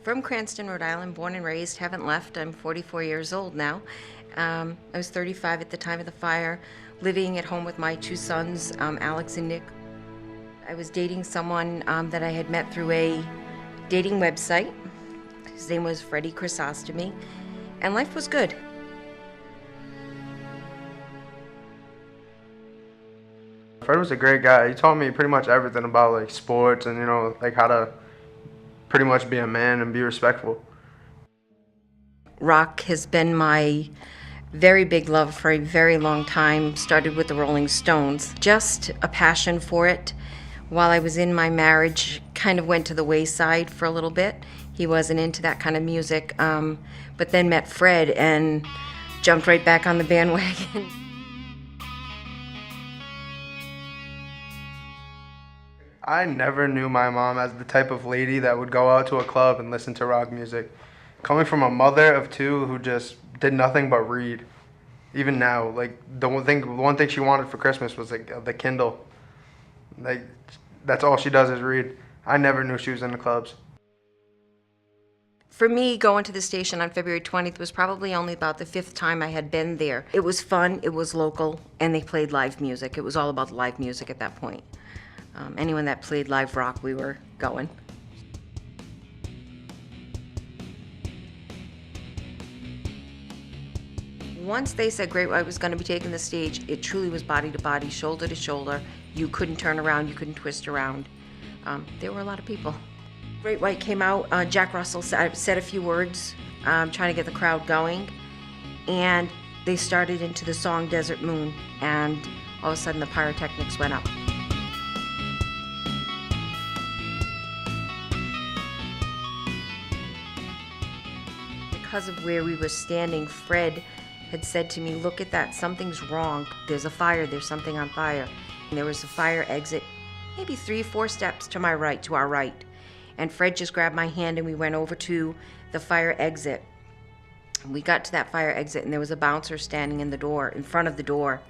From Cranston, Rhode Island, born and raised, haven't left. I'm 44 years old now. I was 35 at the time of the fire, living at home with my two sons, Alex and Nick. I was dating someone that I had met through a dating website. His name was Freddie Chrysostomy, and life was good. Fred was a great guy. He taught me pretty much everything about like sports and like how to pretty much be a man and be respectful. Rock has been my very big love for a very long time. Started with the Rolling Stones. Just a passion for it. While I was in my marriage, kind of went to the wayside for a little bit. He wasn't into that kind of music, but then met Fred and jumped right back on the bandwagon. I never knew my mom as the type of lady that would go out to a club and listen to rock music. Coming from a mother of two who just did nothing but read. Even now, like the one thing she wanted for Christmas was like the Kindle. Like that's all she does is read. I never knew she was in the clubs. For me, going to the station on February 20th was probably only about the fifth time I had been there. It was fun, it was local, and they played live music. It was all about live music at that point. Anyone that played live rock, we were going. Once they said Great White was going to be taking the stage, it truly was body to body, shoulder to shoulder. You couldn't turn around, you couldn't twist around. There were a lot of people. Great White came out, Jack Russell said a few words, trying to get the crowd going, and they started into the song Desert Moon, and all of a sudden the pyrotechnics went up. Because of where we were standing, Fred had said to me, "Look at that, something's wrong. There's a fire, there's something on fire." And there was a fire exit, maybe 3-4 steps to our right. And Fred just grabbed my hand and we went over to the fire exit. We got to that fire exit and there was a bouncer standing in front of the door.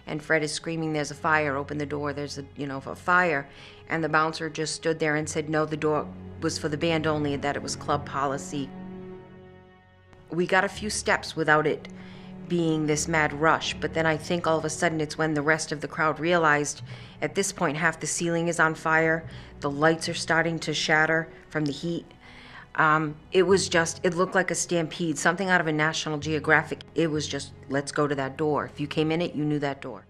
And Fred is screaming, "There's a fire, open the door, there's a fire." And the bouncer just stood there and said, no, the door was for the band only and that it was club policy. We got a few steps without it being this mad rush, but then I think all of a sudden it's when the rest of the crowd realized at this point half the ceiling is on fire, the lights are starting to shatter from the heat. It looked like a stampede, something out of a National Geographic. It was just, let's go to that door. If you came in it, you knew that door.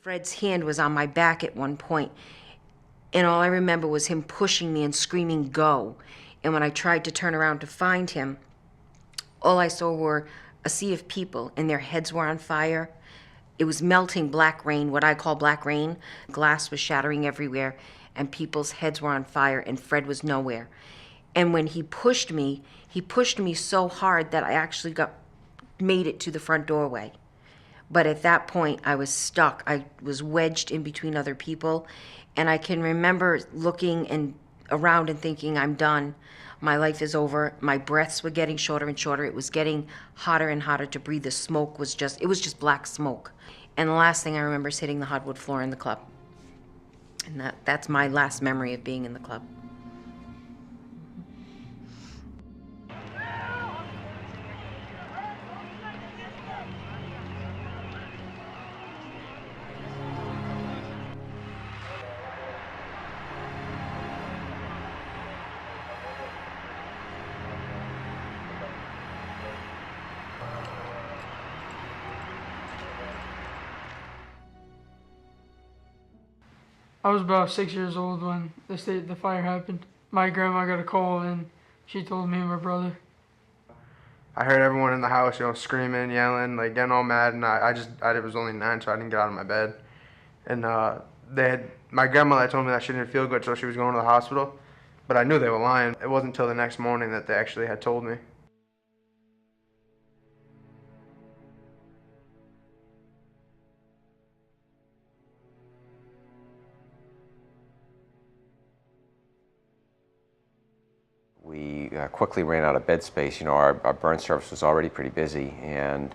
Fred's hand was on my back at one point, and all I remember was him pushing me and screaming, "Go." And when I tried to turn around to find him, all I saw were a sea of people, and their heads were on fire. It was melting black rain, what I call black rain. Glass was shattering everywhere, and people's heads were on fire, and Fred was nowhere. And when he pushed me so hard that I actually made it to the front doorway. But at that point, I was stuck. I was wedged in between other people, and I can remember looking around and thinking, I'm done. My life is over. My breaths were getting shorter and shorter. It was getting hotter and hotter to breathe. The smoke was it was just black smoke. And the last thing I remember is hitting the hardwood floor in the club. And that's my last memory of being in the club. I was about 6 years old when the fire happened. My grandma got a call and she told me and my brother. I heard everyone in the house, screaming, yelling, like getting all mad, and I was only 9, so I didn't get out of my bed. And my grandmother told me that she didn't feel good, so she was going to the hospital. But I knew they were lying. It wasn't until the next morning that they actually had told me. We quickly ran out of bed space. Our burn service was already pretty busy, and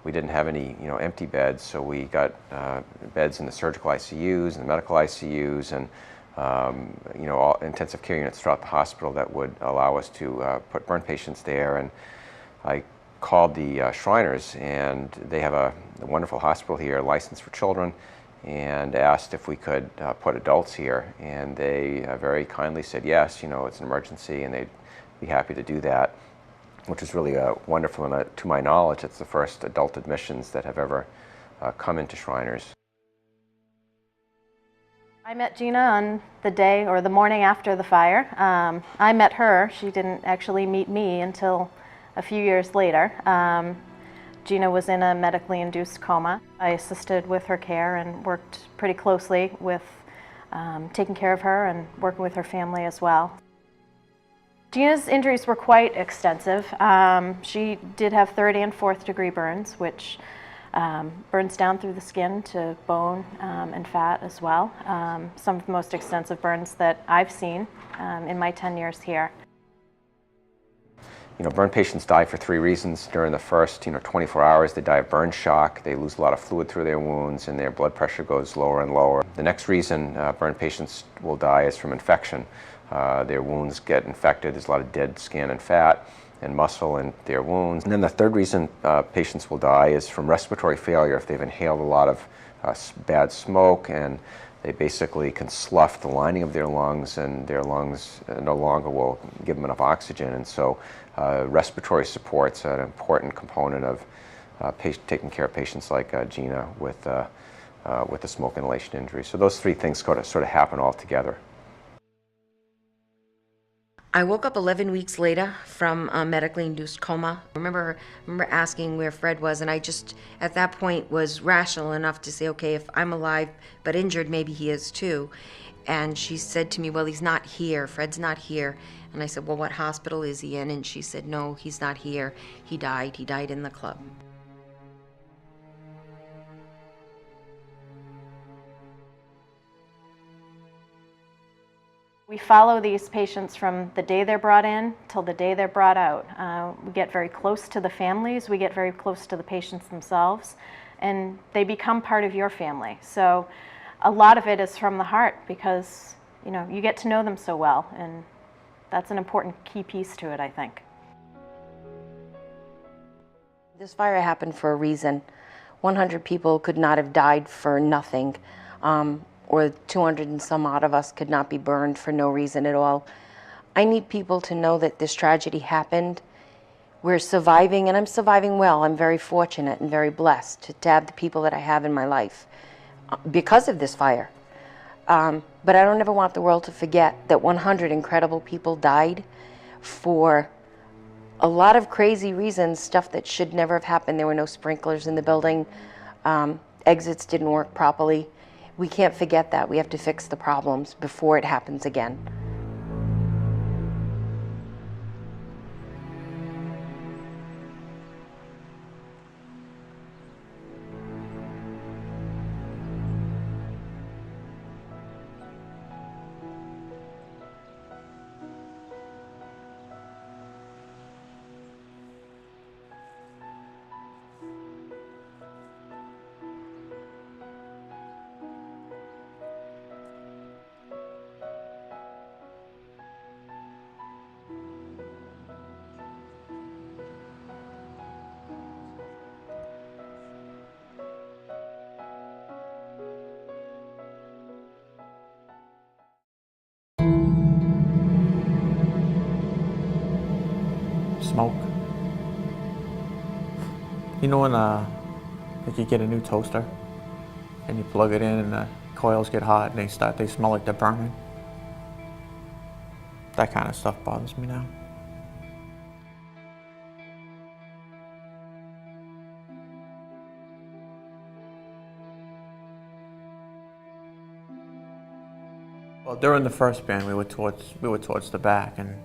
we didn't have any empty beds, so we got beds in the surgical ICUs and the medical ICUs, and all intensive care units throughout the hospital that would allow us to put burn patients there. And I called the Shriners, and they have a wonderful hospital here, licensed for children, and asked if we could put adults here. And they very kindly said yes, it's an emergency, and they'd be happy to do that, which is really wonderful. And to my knowledge, it's the first adult admissions that have ever come into Shriners. I met Gina on the day or the morning after the fire. I met her. She didn't actually meet me until a few years later. Gina was in a medically induced coma. I assisted with her care and worked pretty closely with taking care of her and working with her family as well. Gina's injuries were quite extensive. She did have third and fourth degree burns, which burns down through the skin to bone and fat as well. Some of the most extensive burns that I've seen in my 10 years here. Burn patients die for 3 reasons. During the first 24 hours, they die of burn shock. They lose a lot of fluid through their wounds, and their blood pressure goes lower and lower. The next reason burn patients will die is from infection. Their wounds get infected. There's a lot of dead skin and fat and muscle in their wounds. And then the third reason patients will die is from respiratory failure. If they've inhaled a lot of bad smoke, and they basically can slough the lining of their lungs, and their lungs no longer will give them enough oxygen. And so respiratory support's an important component of taking care of patients like Gina with a smoke inhalation injury. So those 3 things sort of happen all together. I woke up 11 weeks later from a medically induced coma. I remember asking where Fred was, and I just, at that point, was rational enough to say, okay, if I'm alive but injured, maybe he is too. And she said to me, well, he's not here. Fred's not here. And I said, well, what hospital is he in? And she said, no, he's not here. He died. He died in the club. We follow these patients from the day they're brought in till the day they're brought out. We get very close to the families, we get very close to the patients themselves, and they become part of your family. So a lot of it is from the heart because you get to know them so well, and that's an important key piece to it, I think. This fire happened for a reason. 100 people could not have died for nothing. Or 200 and some odd of us could not be burned for no reason at all. I need people to know that this tragedy happened. We're surviving, and I'm surviving well. I'm very fortunate and very blessed to have the people that I have in my life because of this fire. But I don't ever want the world to forget that 100 incredible people died for a lot of crazy reasons, stuff that should never have happened. There were no sprinklers in the building. Exits didn't work properly. We can't forget that. We have to fix the problems before it happens again. Smoke. When like you get a new toaster and you plug it in and the coils get hot and they smell like they're burning. That kind of stuff bothers me now. Well, during the first band, we were towards the back, and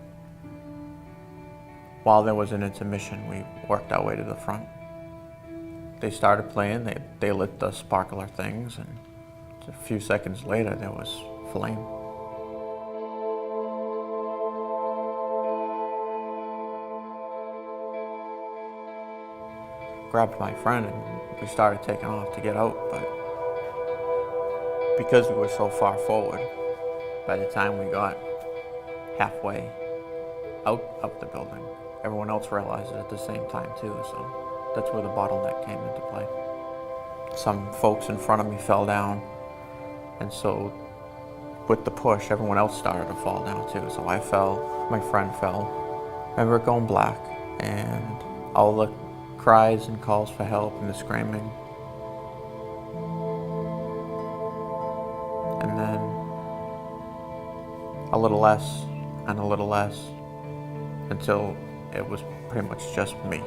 while there was an intermission, we worked our way to the front. They started playing, they lit the sparkler things, and a few seconds later there was flame. Grabbed my friend and we started taking off to get out, but because we were so far forward, By the time we got halfway out of the building, everyone else realized it at the same time too, so that's where the bottleneck came into play. Some folks in front of me fell down, and so with the push, everyone else started to fall down too. So I fell, my friend fell. I remember it going black, and all the cries and calls for help and the screaming. And then a little less and a little less until it was pretty much just me.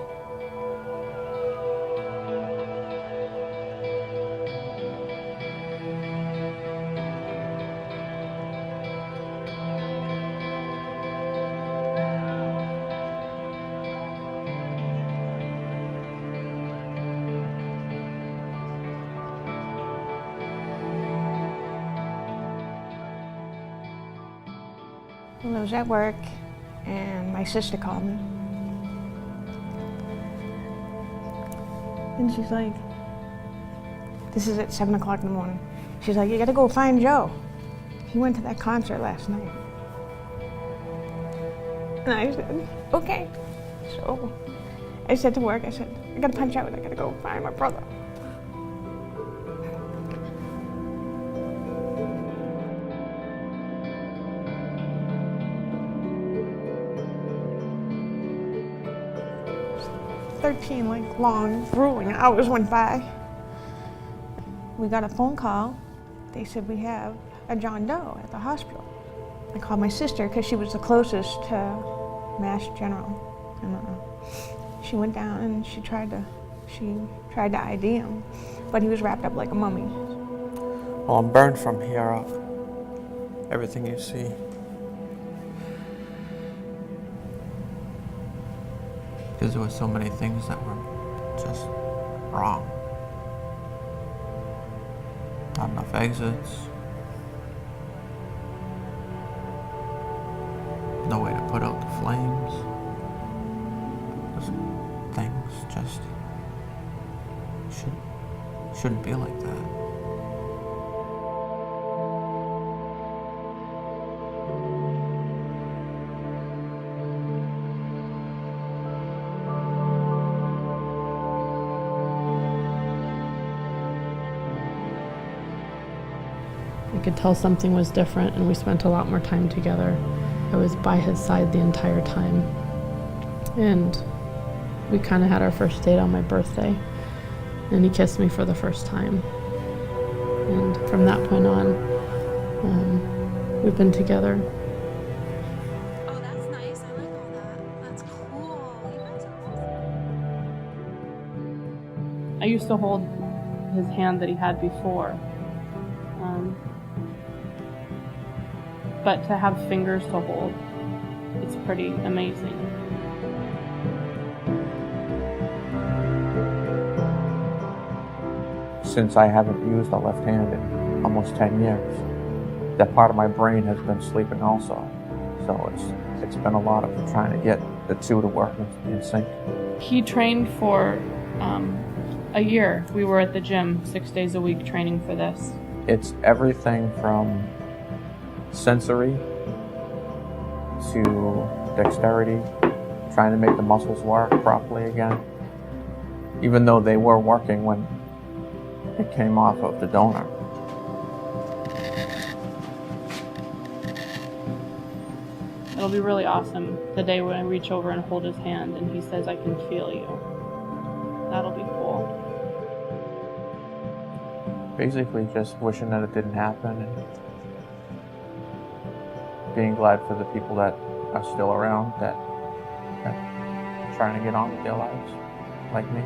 Well, I was at work and my sister called me. And she's like, this is at 7 o'clock in the morning. She's like, you gotta go find Joe. He went to that concert last night. And I said, okay. So I said to work, I said, I gotta punch out, I gotta go find my brother. Long, grueling hours went by. We got a phone call. They said we have a John Doe at the hospital. I called my sister because she was the closest to Mass General. And she went down and she tried to ID him, but he was wrapped up like a mummy. Well, I'm burned from here up. Everything you see. Because there were so many things that were just wrong. Not enough exits. No way to put out the flames. Those things just shouldn't be like that. I could tell something was different, and we spent a lot more time together. I was by his side the entire time. And we kind of had our first date on my birthday, and he kissed me for the first time. And from that point on, we've been together. Oh, that's nice. I like all that. That's cool. You guys are awesome. I used to hold his hand that he had before. But to have fingers to hold, it's pretty amazing. Since I haven't used the left hand in almost 10 years, that part of my brain has been sleeping also. So it's been a lot of trying to get the two to work in sync. He trained for a year. We were at the gym 6 days a week training for this. It's everything from sensory to dexterity, trying to make the muscles work properly again, even though they were working when it came off of the donor. It'll be really awesome the day when I reach over and hold his hand and he says, I can feel you. That'll be cool. Basically just wishing that it didn't happen and being glad for the people that are still around that are trying to get on with their lives, like me.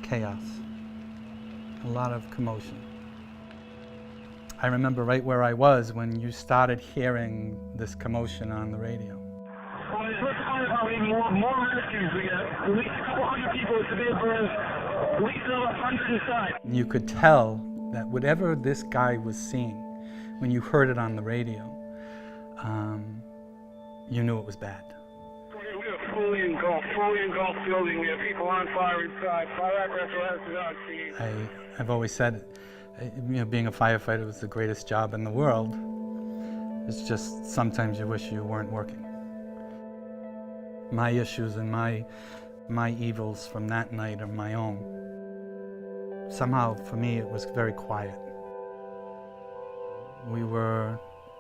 Chaos. A lot of commotion. I remember right where I was when you started hearing this commotion on the radio. Well, it's supposed to find out how many more rescues we get. At least a couple hundred people to be able to at least another 100 inside. You could tell that whatever this guy was seeing, when you heard it on the radio, you knew it was bad. We are fully engulfed building. We have people on fire inside. Fire apparatus is on scene. I've always said, being a firefighter was the greatest job in the world. It's just sometimes you wish you weren't working. My issues and my evils from that night are my own. Somehow, for me, it was very quiet. We were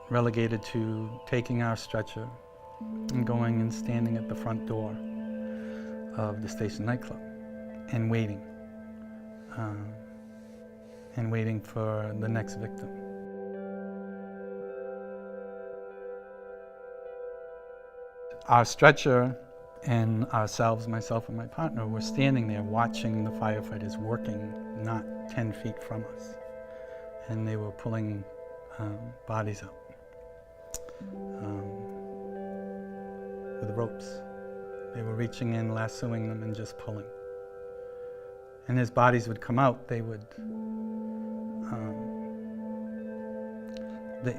relegated to taking our stretcher and going and standing at the front door of the station nightclub and waiting for the next victim. Our stretcher and ourselves, myself and my partner, were standing there watching the firefighters working not 10 feet from us. And they were pulling bodies out with ropes. They were reaching in, lassoing them, and just pulling. And as bodies would come out, they would,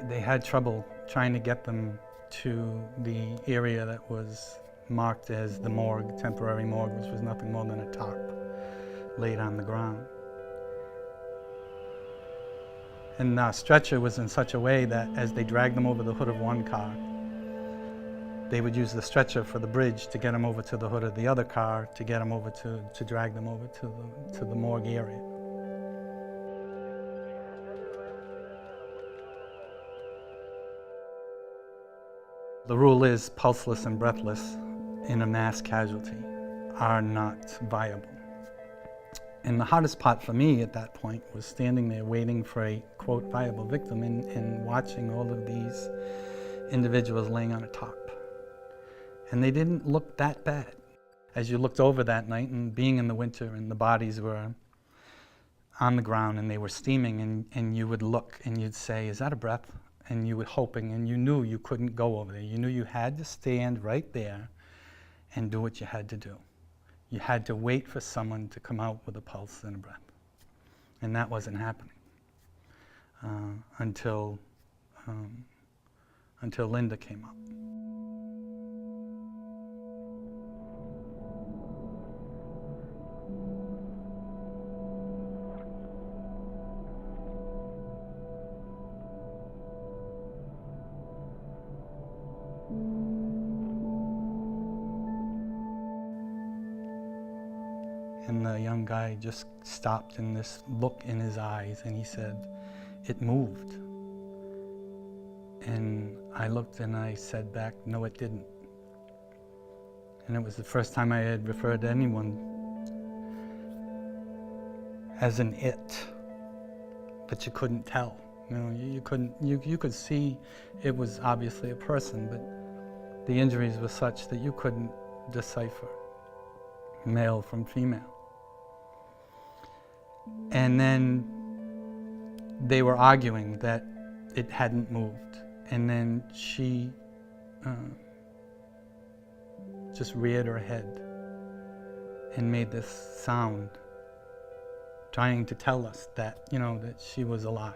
they had trouble trying to get them to the area that was marked as the morgue, temporary morgue, which was nothing more than a tarp laid on the ground. And our stretcher was in such a way that as they dragged them over the hood of one car, they would use the stretcher for the bridge to get them over to the hood of the other car to get them over to drag them over to the morgue area. The rule is pulseless and breathless in a mass casualty are not viable. And the hardest part for me at that point was standing there waiting for a, quote, viable victim and watching all of these individuals laying on a tarp. And they didn't look that bad. As you looked over that night and being in the winter and the bodies were on the ground and they were steaming and you would look and you'd say, is that a breath? And you were hoping and you knew you couldn't go over there. You knew you had to stand right there and do what you had to do. You had to wait for someone to come out with a pulse and a breath. And that wasn't happening until Linda came up. And the young guy just stopped in this look in his eyes and he said, it moved. And I looked and I said back, no, it didn't. And it was the first time I had referred to anyone as an it, but you couldn't tell. You know, you could see it was obviously a person, but the injuries were such that you couldn't decipher male from female. And then they were arguing that it hadn't moved. And then she just reared her head and made this sound, trying to tell us that, you know, that she was alive.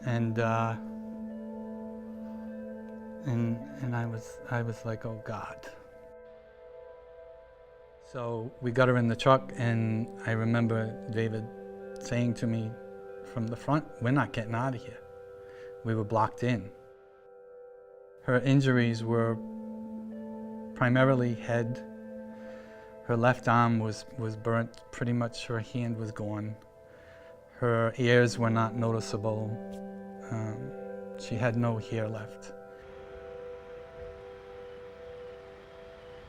And I was like, oh God. So we got her in the truck, and I remember David saying to me from the front, we're not getting out of here. We were blocked in. Her injuries were primarily head. Her left arm was burnt, pretty much her hand was gone. Her ears were not noticeable. She had no hair left.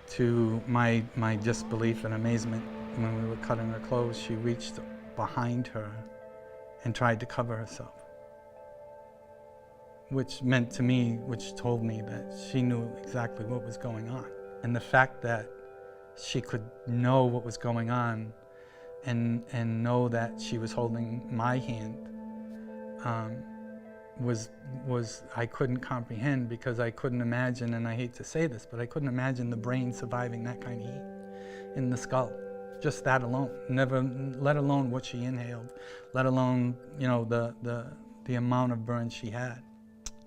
To my disbelief and amazement, when we were cutting her clothes, she reached behind her and tried to cover herself. Which told me that she knew exactly what was going on. And the fact that she could know what was going on and know that she was holding my hand was I couldn't comprehend, because I couldn't imagine, and I hate to say this, but I couldn't imagine the brain surviving that kind of heat in the skull. Just that alone, never, let alone what she inhaled, let alone, you know, the amount of burn she had.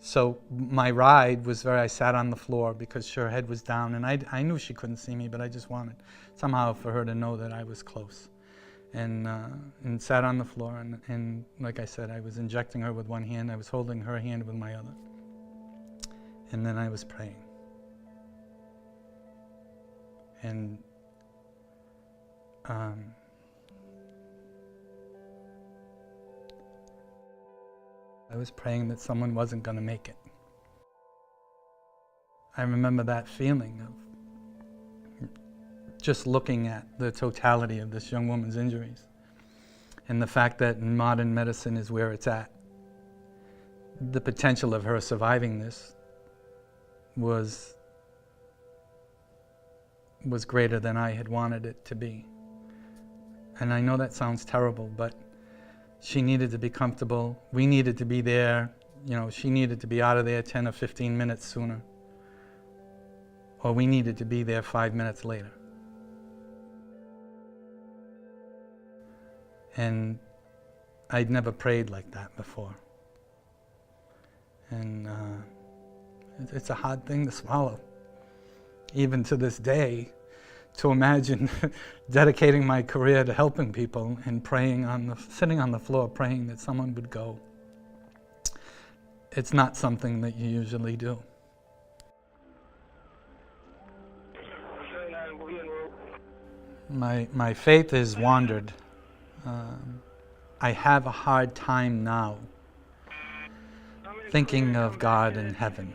So my ride was where I sat on the floor because her head was down, and I knew she couldn't see me, but I just wanted somehow for her to know that I was close. And sat on the floor, and like I said, I was injecting her with one hand, I was holding her hand with my other. And then I was praying. And I was praying that someone wasn't going to make it. I remember that feeling of just looking at the totality of this young woman's injuries and the fact that modern medicine is where it's at. The potential of her surviving this was greater than I had wanted it to be. And I know that sounds terrible, but she needed to be comfortable. We needed to be there. You know, she needed to be out of there 10 or 15 minutes sooner. Or we needed to be there 5 minutes later. And I'd never prayed like that before. And it's a hard thing to swallow, even to this day, to imagine dedicating my career to helping people and praying sitting on the floor praying that someone would go. It's not something that you usually do. My faith has wandered. I have a hard time now thinking of God in heaven.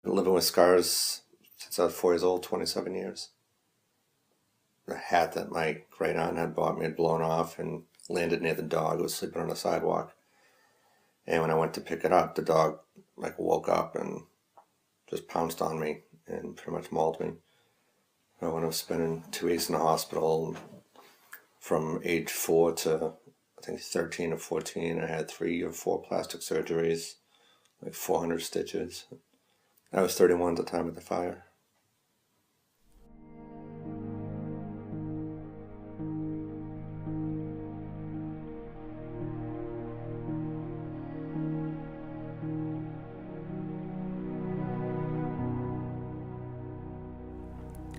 Been living with scars since I was 4 years old, 27 years. The hat that my great aunt had bought me had blown off and landed near the dog who was sleeping on the sidewalk. And when I went to pick it up, the dog woke up and just pounced on me and pretty much mauled me. I wound up spending 2 weeks in the hospital. From age 4 to I think 13 or 14, I had 3 or 4 plastic surgeries, 400 stitches. I was 31 at the time of the fire.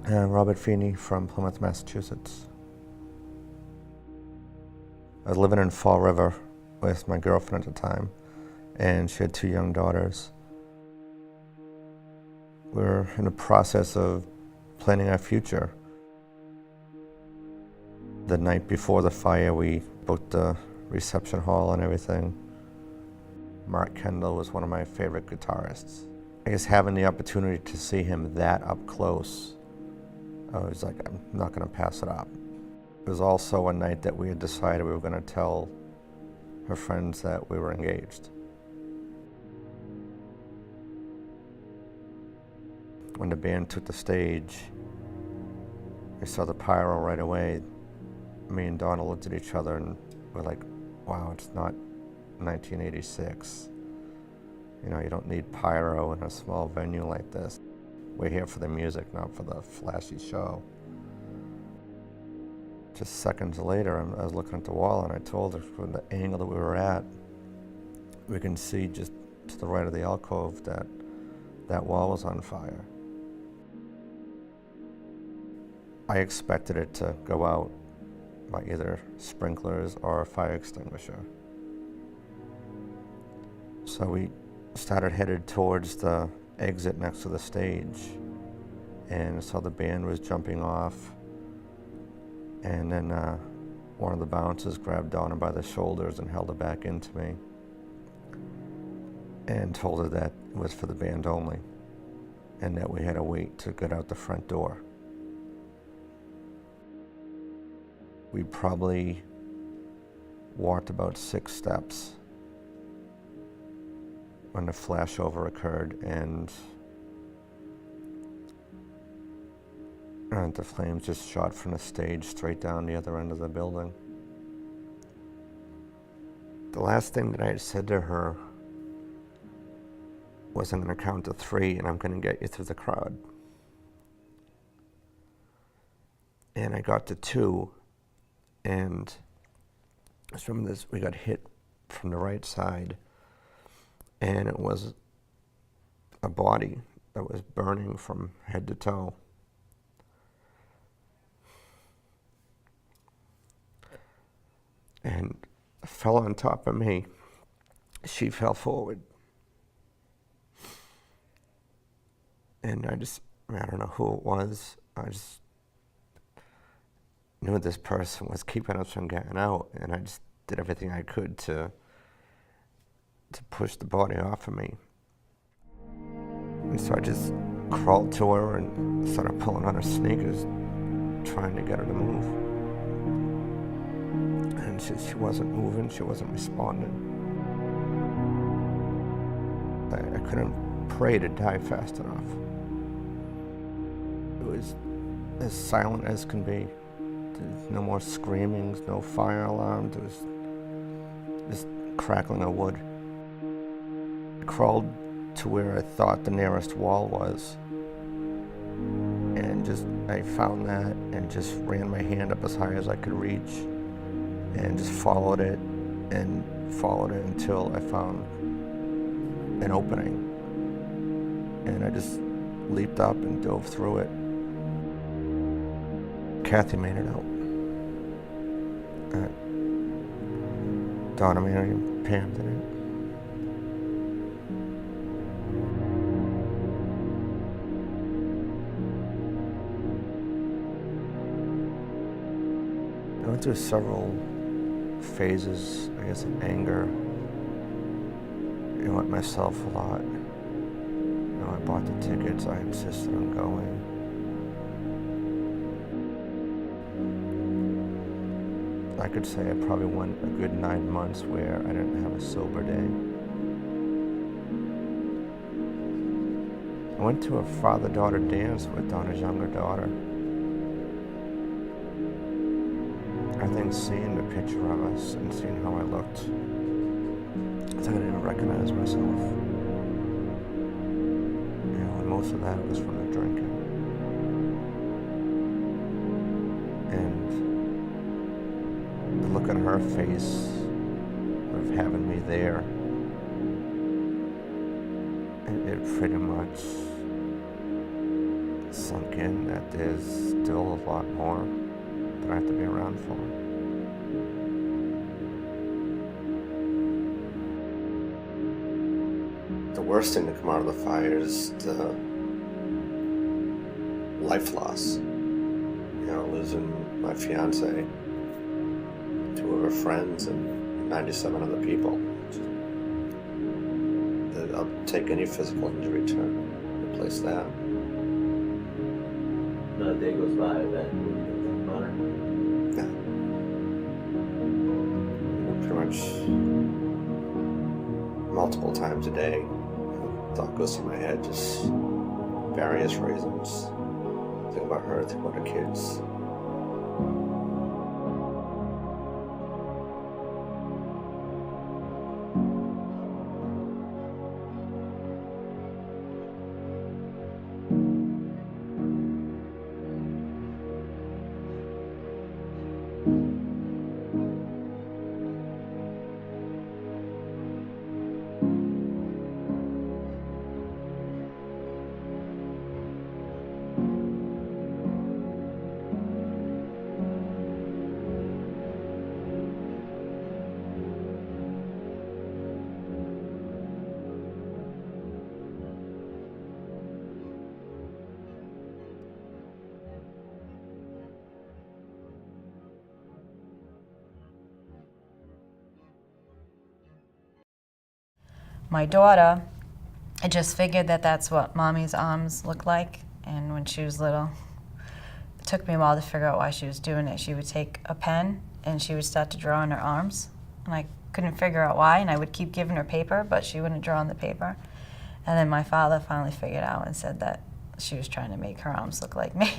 Robert Feeney from Plymouth, Massachusetts. I was living in Fall River with my girlfriend at the time, and she had 2 young daughters. We were in the process of planning our future. The night before the fire, we booked the reception hall and everything. Mark Kendall was one of my favorite guitarists. I guess having the opportunity to see him that up close, I was like, I'm not going to pass it up. It was also a night that we had decided we were going to tell her friends that we were engaged. When the band took the stage, I saw the pyro right away. Me and Donna looked at each other and we're like, wow, it's not 1986. You know, you don't need pyro in a small venue like this. We're here for the music, not for the flashy show. Just seconds later, I was looking at the wall and I told her from the angle that we were at, we can see just to the right of the alcove that that wall was on fire. I expected it to go out by either sprinklers or a fire extinguisher. So we started headed towards the exit next to the stage and saw the band was jumping off, and then one of the bouncers grabbed Donna by the shoulders and held her back into me and told her that it was for the band only and that we had to wait to get out the front door. We probably walked about 6 steps when the flashover occurred, and the flames just shot from the stage straight down the other end of the building. The last thing that I had said to her was, I'm going to count to 3 and I'm going to get you through the crowd. And I got to 2, and I just remember this, we got hit from the right side, and it was a body that was burning from head to toe. And fell on top of me. She fell forward. And I don't know who it was. I just knew this person was keeping us from getting out, and I just did everything I could to push the body off of me. And so I just crawled to her and started pulling on her sneakers, trying to get her to move. And she wasn't moving, she wasn't responding. I couldn't pray to die fast enough. It was as silent as can be. There's no more screamings, no fire alarms. There was just crackling of wood. I crawled to where I thought the nearest wall was, and I found that and just ran my hand up as high as I could reach and just followed it until I found an opening, and I just leaped up and dove through it. Kathy made it out. Donna, Mary, and Pam didn't. I went through several phases, I guess, of anger. I went myself a lot. I bought the tickets, I insisted on going. I could say I probably went a good 9 months where I didn't have a sober day. I went to a father-daughter dance with Donna's younger daughter. I think seeing the picture of us and seeing how I looked, I think I didn't even recognize myself. And most of that was from the drinking. And the look on her face of having me there, it pretty much sunk in that there's still a lot more that I have to be around for. The worst thing to come out of the fire is the life loss. Losing my fiance, 2 of her friends, and 97 other people. I'll take any physical injury to replace that. Not a day goes by that we don't think about her. Yeah. Pretty much multiple times a day, thought goes through my head, just various reasons. Think about her, think about her kids. my daughter, I just figured that that's what Mommy's arms look like. And when she was little, it took me a while to figure out why she was doing it. She would take a pen and she would start to draw on her arms. And I couldn't figure out why, and I would keep giving her paper, but she wouldn't draw on the paper. And then my father finally figured out and said that she was trying to make her arms look like me.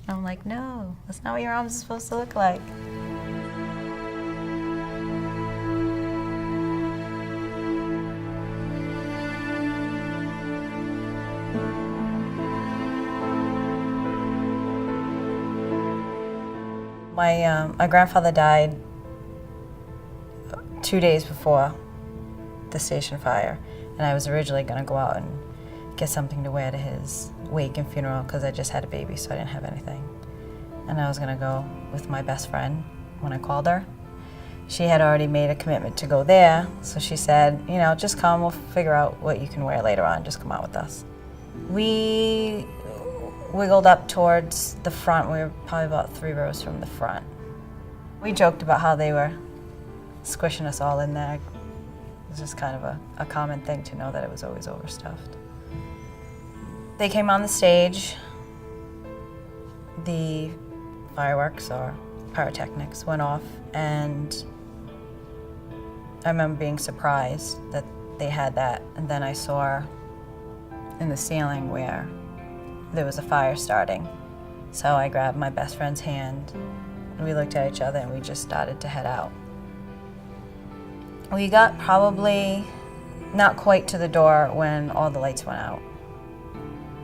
And I'm like, no, that's not what your arms are supposed to look like. My grandfather died 2 days before the station fire, and I was originally going to go out and get something to wear to his wake and funeral because I just had a baby, so I didn't have anything. And I was going to go with my best friend when I called her. She had already made a commitment to go there, so she said, you know, just come, we'll figure out what you can wear later on, just come out with us. We wiggled up towards the front. We were probably about 3 rows from the front. We joked about how they were squishing us all in there. It was just kind of a common thing to know that it was always overstuffed. They came on the stage. The fireworks or pyrotechnics went off, and I remember being surprised that they had that, and then I saw in the ceiling where there was a fire starting. So I grabbed my best friend's hand, and we looked at each other, and we just started to head out. We got probably not quite to the door when all the lights went out.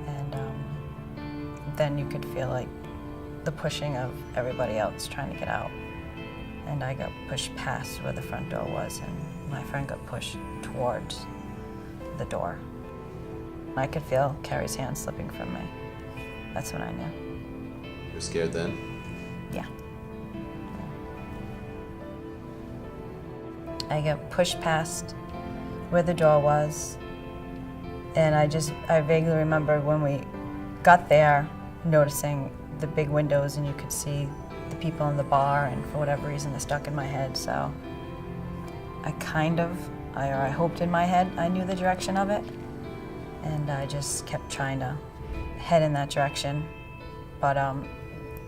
And then you could feel like the pushing of everybody else trying to get out. And I got pushed past where the front door was, and my friend got pushed towards the door. I could feel Carrie's hand slipping from me. That's when I knew. You were scared then? Yeah. I got pushed past where the door was, and I vaguely remember when we got there noticing the big windows, and you could see the people in the bar, and for whatever reason it stuck in my head, so I hoped in my head I knew the direction of it, and I just kept trying to head in that direction, but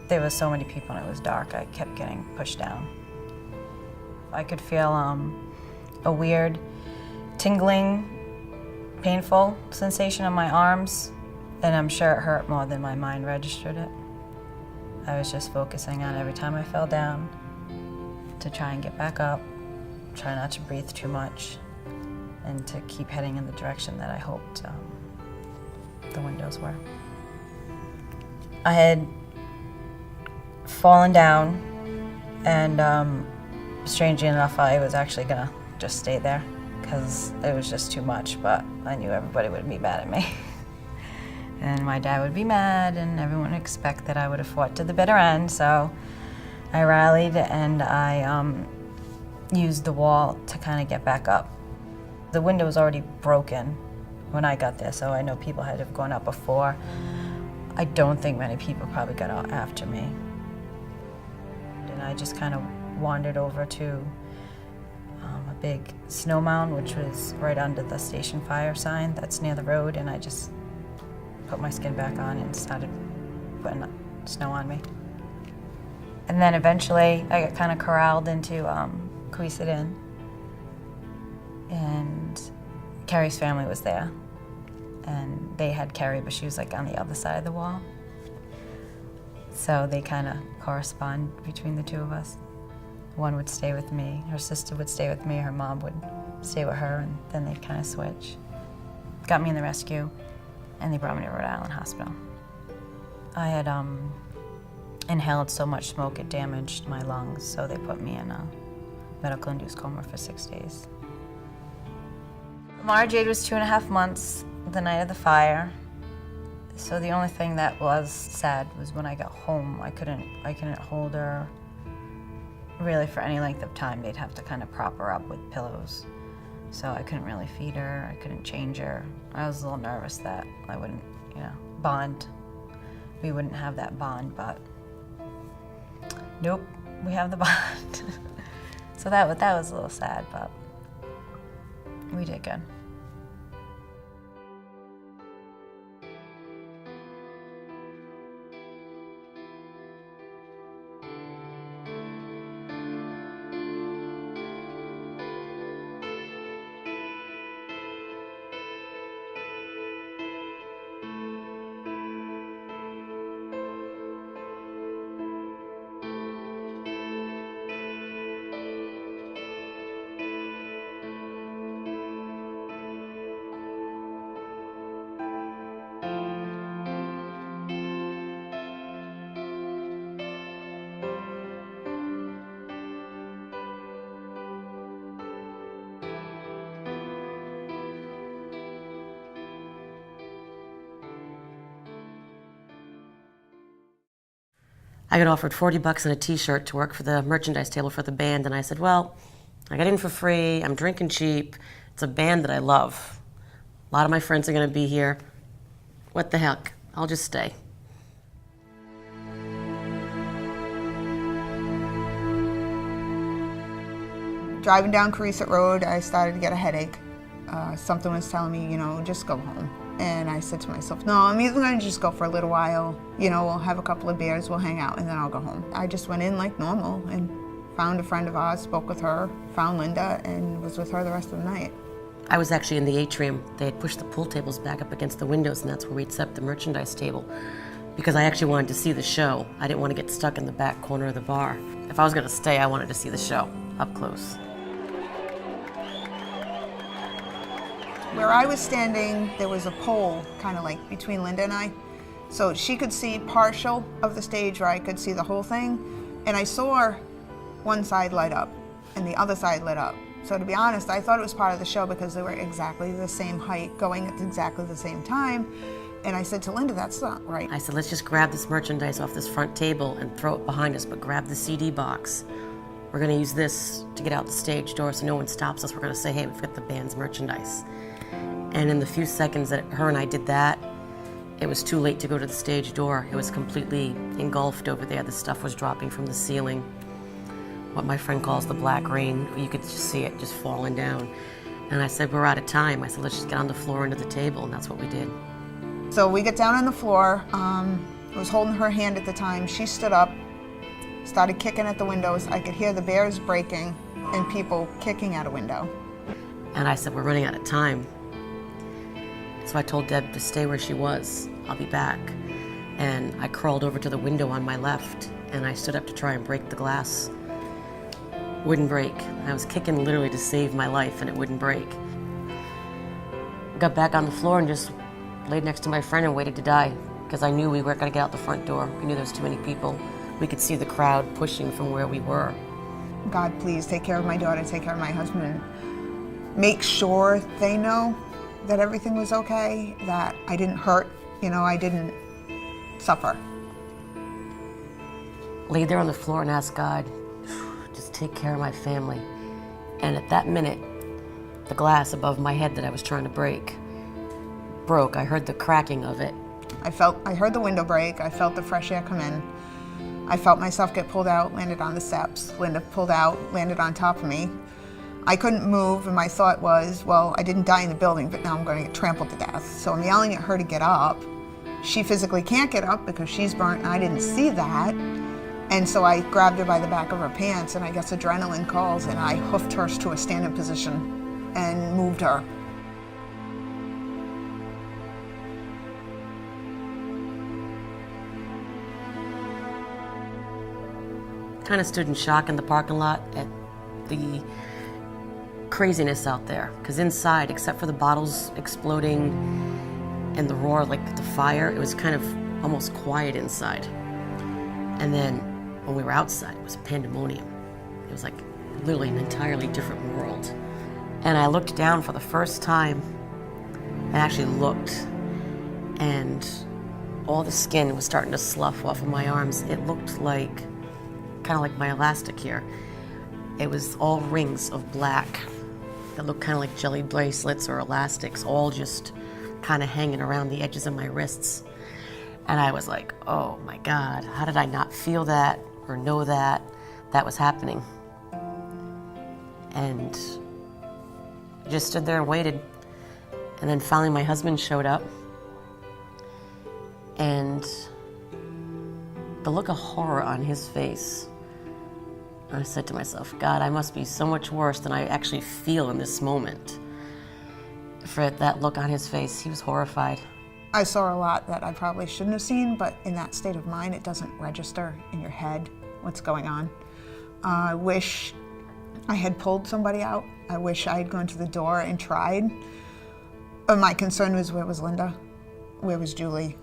there was so many people and it was dark, I kept getting pushed down. I could feel a weird tingling, painful sensation in my arms, and I'm sure it hurt more than my mind registered it. I was just focusing on every time I fell down to try and get back up, try not to breathe too much, and to keep heading in the direction that I hoped the windows were. I had fallen down, and strangely enough, I was actually gonna just stay there because it was just too much, but I knew everybody would be mad at me. And my dad would be mad, and everyone would expect that I would have fought to the bitter end, so I rallied and I used the wall to kind of get back up. The window was already broken when I got there, so I know people had to have gone up before. I don't think many people probably got out after me. And I just kind of wandered over to a big snow mound, which was right under the station fire sign that's near the road, and I just put my skin back on and started putting snow on me. And then eventually I got kind of corralled into Cohasset Inn, and Carrie's family was there, and they had Carrie, but she was like on the other side of the wall. So they kind of correspond between the two of us. One would stay with me, her sister would stay with me, her mom would stay with her, and then they'd kind of switch. Got me in the rescue, and they brought me to Rhode Island Hospital. I had inhaled so much smoke it damaged my lungs, so they put me in a medical-induced coma for 6 days. Mara Jade was 2.5 months the night of the fire, so the only thing that was sad was when I got home. I couldn't hold her really for any length of time. They'd have to kind of prop her up with pillows, so I couldn't really feed her, I couldn't change her. I was a little nervous that I wouldn't, bond. We wouldn't have that bond, but nope, we have the bond. So that was a little sad, but We did good. I got offered $40 and a t-shirt to work for the merchandise table for the band, and I said, well, I got in for free, I'm drinking cheap, it's a band that I love. A lot of my friends are gonna be here. What the heck, I'll just stay. Driving down Carisset Road, I started to get a headache. Something was telling me, just go home. And I said to myself, no, I'm either going to just go for a little while, we'll have a couple of beers, we'll hang out, and then I'll go home. I just went in like normal and found a friend of ours, spoke with her, found Linda, and was with her the rest of the night. I was actually in the atrium. They had pushed the pool tables back up against the windows, and that's where we'd set up the merchandise table. Because I actually wanted to see the show. I didn't want to get stuck in the back corner of the bar. If I was going to stay, I wanted to see the show up close. Where I was standing, there was a pole kind of like between Linda and I. So she could see partial of the stage where I could see the whole thing. And I saw one side light up and the other side lit up. So to be honest, I thought it was part of the show because they were exactly the same height, going at exactly the same time. And I said to Linda, that's not right. I said, let's just grab this merchandise off this front table and throw it behind us, but grab the CD box. We're gonna use this to get out the stage door so no one stops us. We're gonna say, hey, we've got the band's merchandise. And in the few seconds that her and I did that, it was too late to go to the stage door. It was completely engulfed over there. The stuff was dropping from the ceiling. What my friend calls the black rain. You could just see it just falling down. And I said, we're out of time. I said, let's just get on the floor under the table, and that's what we did. So we get down on the floor. I was holding her hand at the time. She stood up, started kicking at the windows. I could hear the bears breaking and people kicking at a window. And I said, we're running out of time. So I told Deb to stay where she was. I'll be back. And I crawled over to the window on my left, and I stood up to try and break the glass. Wouldn't break. I was kicking literally to save my life, and it wouldn't break. Got back on the floor and just laid next to my friend and waited to die, because I knew we weren't going to get out the front door. I knew there was too many people. We could see the crowd pushing from where we were. God, please take care of my daughter, take care of my husband. Make sure they know that everything was okay, that I didn't hurt, I didn't suffer. Laid there on the floor and asked God, just take care of my family. And at that minute, the glass above my head that I was trying to break broke. I heard the cracking of it. I heard the window break, I felt the fresh air come in. I felt myself get pulled out, landed on the steps. Linda pulled out, landed on top of me. I couldn't move, and my thought was, well, I didn't die in the building, but now I'm going to get trampled to death. So I'm yelling at her to get up. She physically can't get up because she's burnt, and I didn't see that. And so I grabbed her by the back of her pants, and I guess adrenaline calls, and I hoofed her to a standing position and moved her. Kind of stood in shock in the parking lot at the craziness out there, because inside, except for the bottles exploding and the roar like the fire, it was kind of almost quiet inside. And then when we were outside, it was pandemonium. It was like literally an entirely different world. And I looked down for the first time. I actually looked, and all the skin was starting to slough off of my arms. It looked like, kind of like my elastic here. It was all rings of black that looked kind of like jelly bracelets or elastics, all just kind of hanging around the edges of my wrists. And I was like, oh my God, how did I not feel that or know that that was happening? And I just stood there and waited. And then finally my husband showed up. And the look of horror on his face. I said to myself, God, I must be so much worse than I actually feel in this moment. For that look on his face, he was horrified. I saw a lot that I probably shouldn't have seen, but in that state of mind, it doesn't register in your head what's going on. I wish I had pulled somebody out. I wish I had gone to the door and tried. But my concern was, where was Linda? Where was Julie?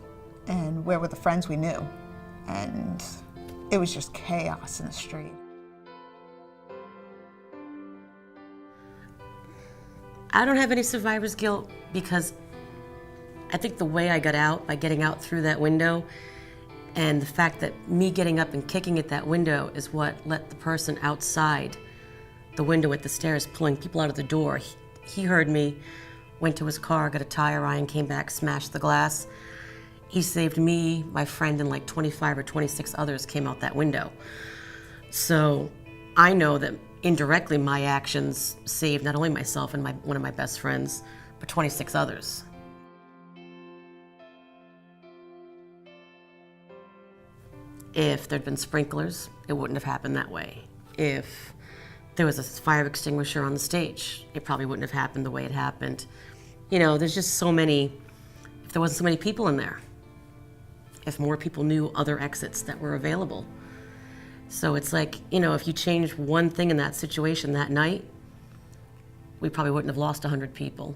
And where were the friends we knew? And it was just chaos in the street. I don't have any survivor's guilt because I think the way I got out, by getting out through that window, and the fact that me getting up and kicking at that window is what let the person outside the window at the stairs pulling people out of the door. He heard me, went to his car, got a tire iron, came back, smashed the glass. He saved me, my friend, and like 25 or 26 others came out that window. So I know that indirectly my actions saved not only myself and one of my best friends, but 26 others. If there'd been sprinklers, it wouldn't have happened that way. If there was a fire extinguisher on the stage, it probably wouldn't have happened the way it happened. You know, there's just so many, if there wasn't so many people in there, if more people knew other exits that were available. So it's like, you know, if you changed one thing in that situation that night, we probably wouldn't have lost 100 people.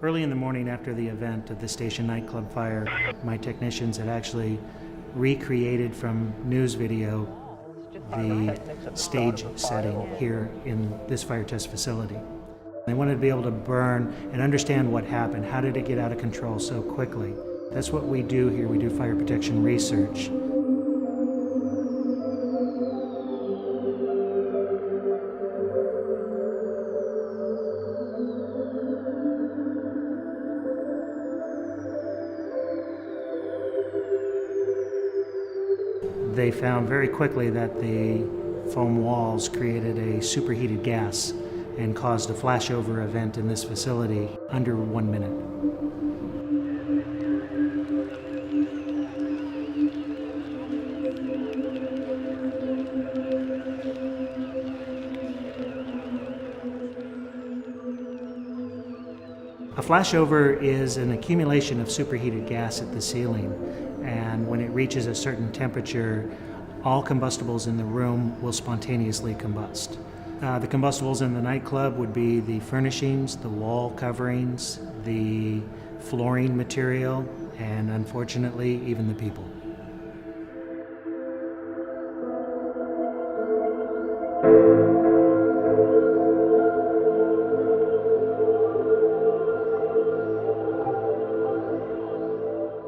Early in the morning after the event of the station nightclub fire, my technicians had actually recreated from news video the stage setting here in this fire test facility. They wanted to be able to burn and understand what happened. How did it get out of control so quickly? That's what we do here. We do fire protection research. They found very quickly that the foam walls created a superheated gas and caused a flashover event in this facility under 1 minute. A flashover is an accumulation of superheated gas at the ceiling, and when it reaches a certain temperature, all combustibles in the room will spontaneously combust. The combustibles in the nightclub would be the furnishings, the wall coverings, the flooring material, and unfortunately, even the people.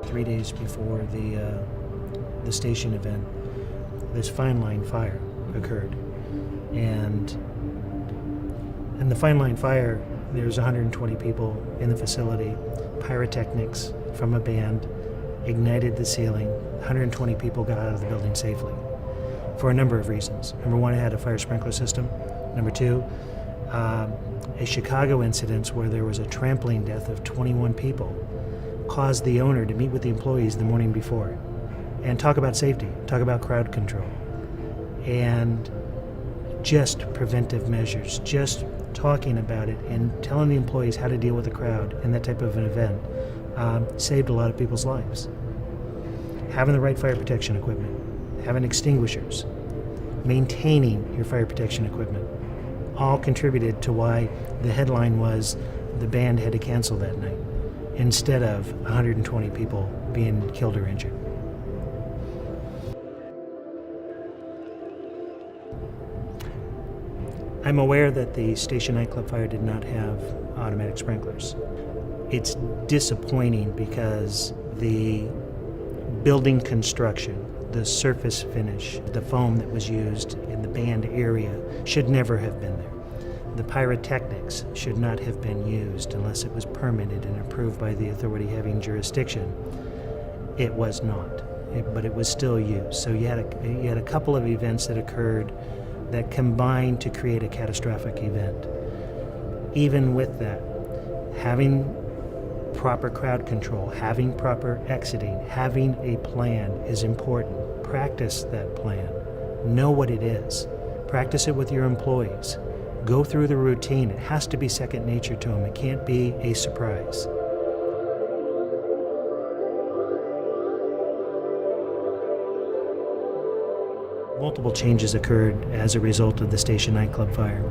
Three days before the station event, this fine line fire occurred, and in the fine line fire, there's 120 people in the facility. Pyrotechnics from a band ignited the ceiling. 120 people got out of the building safely for a number of reasons. Number one, it had a fire sprinkler system. Number two, a Chicago incident where there was a trampling death of 21 people caused the owner to meet with the employees the morning before and talk about safety, talk about crowd control, and just preventive measures, just talking about it and telling the employees how to deal with a crowd and that type of an event saved a lot of people's lives. Having the right fire protection equipment, having extinguishers, maintaining your fire protection equipment, all contributed to why the headline was the band had to cancel that night, instead of 120 people being killed or injured. I'm aware that the Station nightclub fire did not have automatic sprinklers. It's disappointing because the building construction, the surface finish, the foam that was used in the band area should never have been there. The pyrotechnics should not have been used unless it was permitted and approved by the authority having jurisdiction. It was not, but it was still used. So you had a couple of events that occurred that combined to create a catastrophic event. Even with that, having proper crowd control, having proper exiting, having a plan is important. Practice that plan. Know what it is. Practice it with your employees. Go through the routine. It has to be second nature to them. It can't be a surprise. Multiple changes occurred as a result of the Station nightclub fire.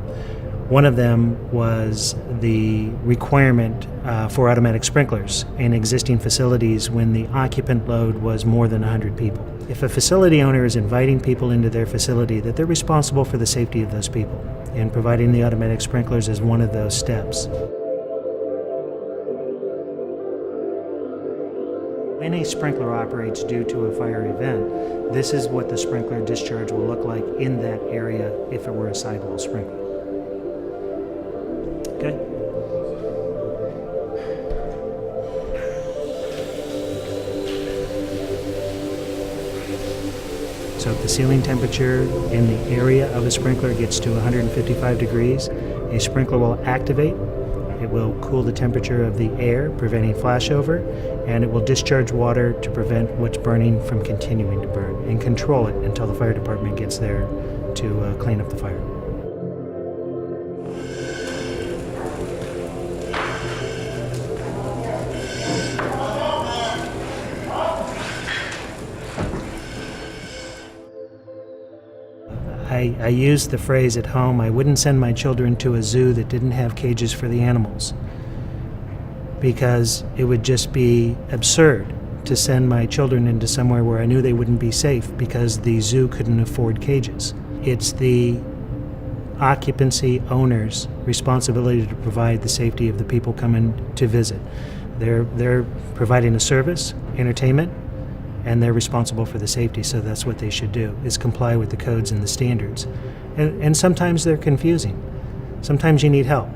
One of them was the requirement for automatic sprinklers in existing facilities when the occupant load was more than 100 people. If a facility owner is inviting people into their facility, that they're responsible for the safety of those people, and providing the automatic sprinklers is one of those steps. When a sprinkler operates due to a fire event, this is what the sprinkler discharge will look like in that area if it were a sidewall sprinkler. Okay? So if the ceiling temperature in the area of a sprinkler gets to 155 degrees, a sprinkler will activate. It will cool the temperature of the air, preventing flashover, and it will discharge water to prevent what's burning from continuing to burn and control it until the fire department gets there to clean up the fire. I used the phrase at home, I wouldn't send my children to a zoo that didn't have cages for the animals, because it would just be absurd to send my children into somewhere where I knew they wouldn't be safe because the zoo couldn't afford cages. It's the occupancy owner's responsibility to provide the safety of the people coming to visit. They're providing a service, entertainment, and they're responsible for the safety, so that's what they should do, is comply with the codes and the standards. And sometimes they're confusing. Sometimes you need help.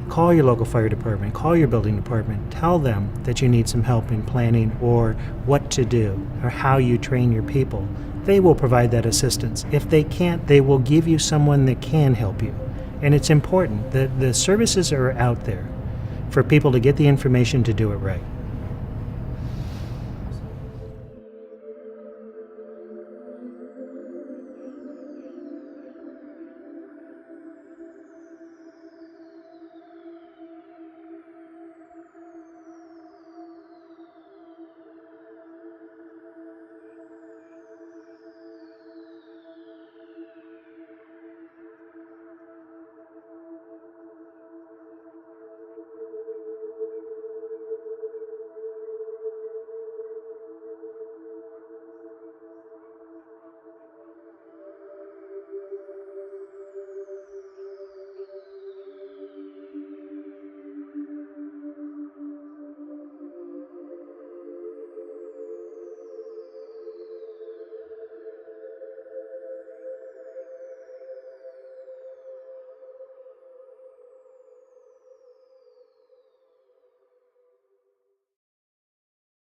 Call your local fire department, call your building department, tell them that you need some help in planning or what to do or how you train your people. They will provide that assistance. If they can't, they will give you someone that can help you. And it's important that the services are out there for people to get the information to do it right.